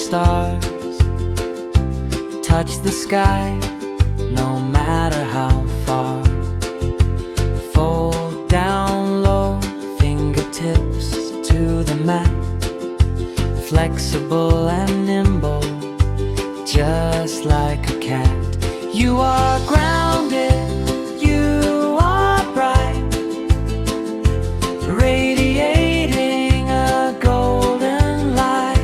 stars, touch the sky, no matter how far. Fold down low, fingertips to the mat, flexible and nimble, just like a cat. You are grounded, you are bright, radiating a golden light.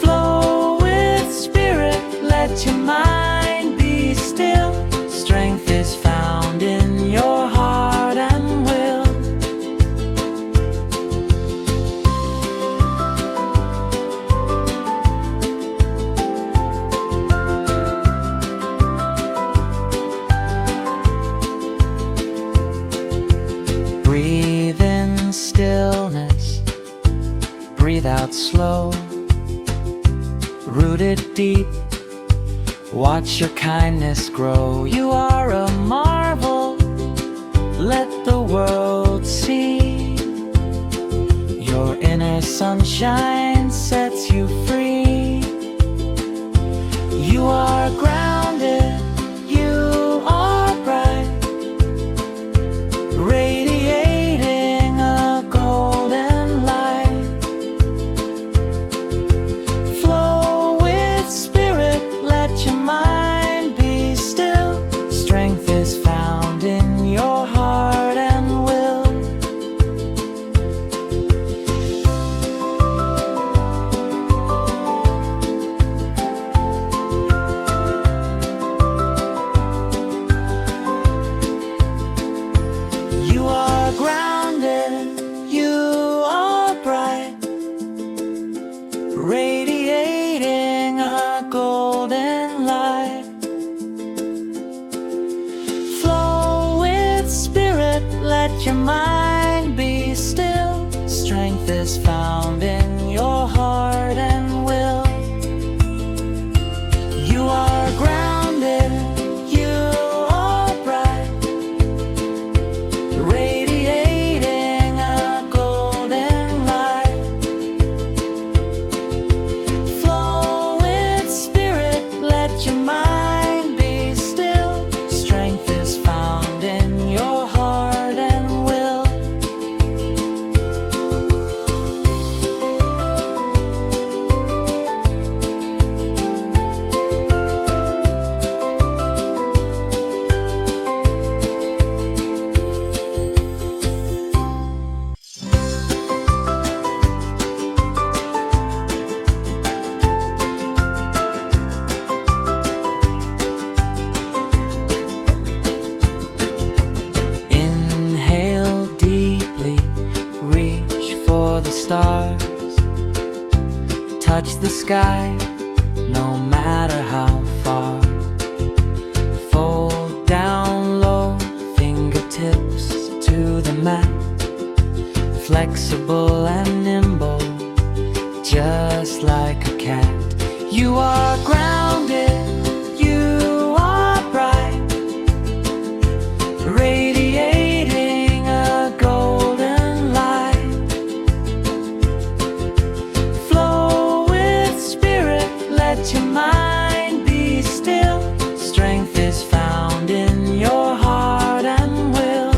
Flow with spirit, let your mind be still. Strength is found in your heart and will. Breathe in stillness, breathe out slow. Rooted deep, watch your kindness grow. You are a marvel, let the world see. Your inner sunshine sets you free. You are grounded, you are bright, radiating a golden light. Flow with spirit, let your mind be still. Strength is found in your heart and will. You are grounded, you are bright, radiating a golden light. Flow with spirit, let your mind be still. Strength is found in your heart and will. You are grounded, you are bright, radiating a golden light. Flow with spirit, let your mind be still. Strength is found in your heart and will. Inhale deeply, reach for the stars, touch the sky, no matter how far. Fold down low, fingertips to the mat, flexible and nimble, just like a cat. You are grounded, you are bright, radiating a golden light. Flow with spirit, let your mind be still. Strength is found in your heart and will.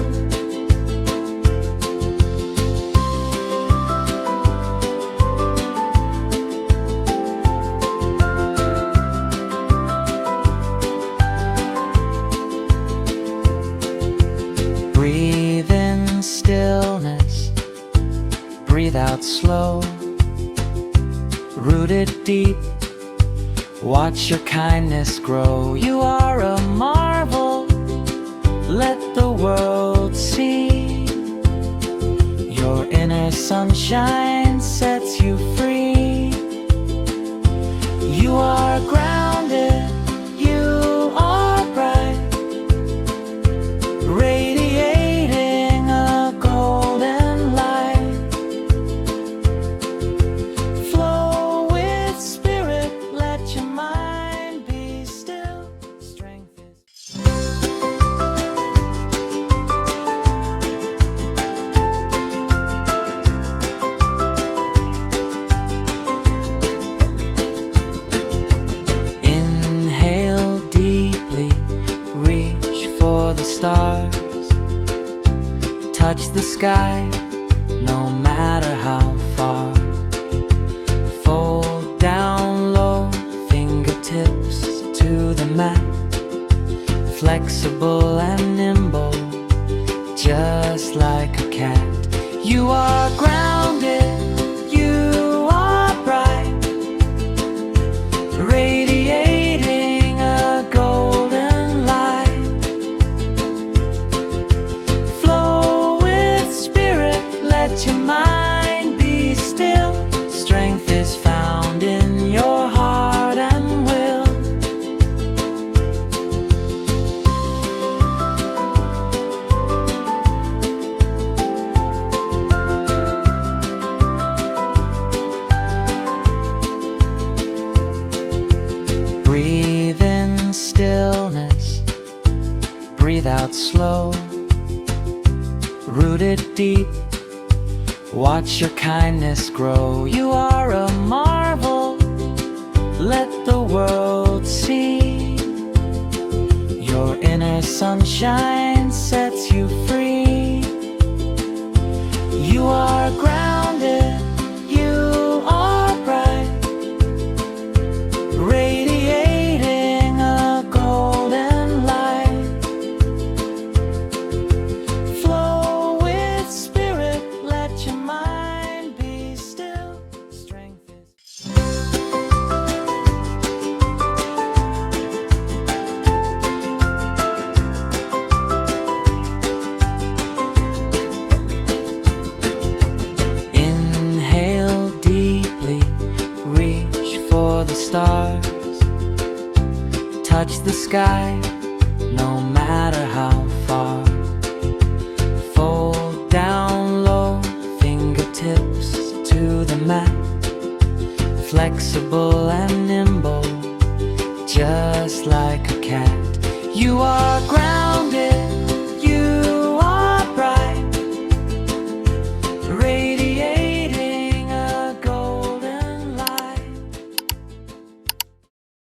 Breathe in stillness, breathe out slow. Rooted deep, watch your kindness grow. You are a marvel, let the world see. Your inner sunshine sets you free. You are grounded, you are bright, radiating a golden light. Flow with spirit, let your mind be still. Strength is sky, no matter how far. Fold down low, fingertips to the mat. Flexible and nimble, just like a cat. You are grounded, you are bright, radiating a golden light. Flow with spirit, let your mind be still. Strength is found in your heart and will. Breathe in stillness, breathe out slow. Rooted deep, watch your kindness grow. You are a marvel, let the world see. Your inner sunshine sets you free. You are grounded, you are bright, radiating a golden light. Flow with spirit, let your mind be still. Strength is inhale deeply, reach for the stars. Touch the sky, no matter how far. Fold down low, fingertips to the mat. Flexible and nimble, just like a cat. You are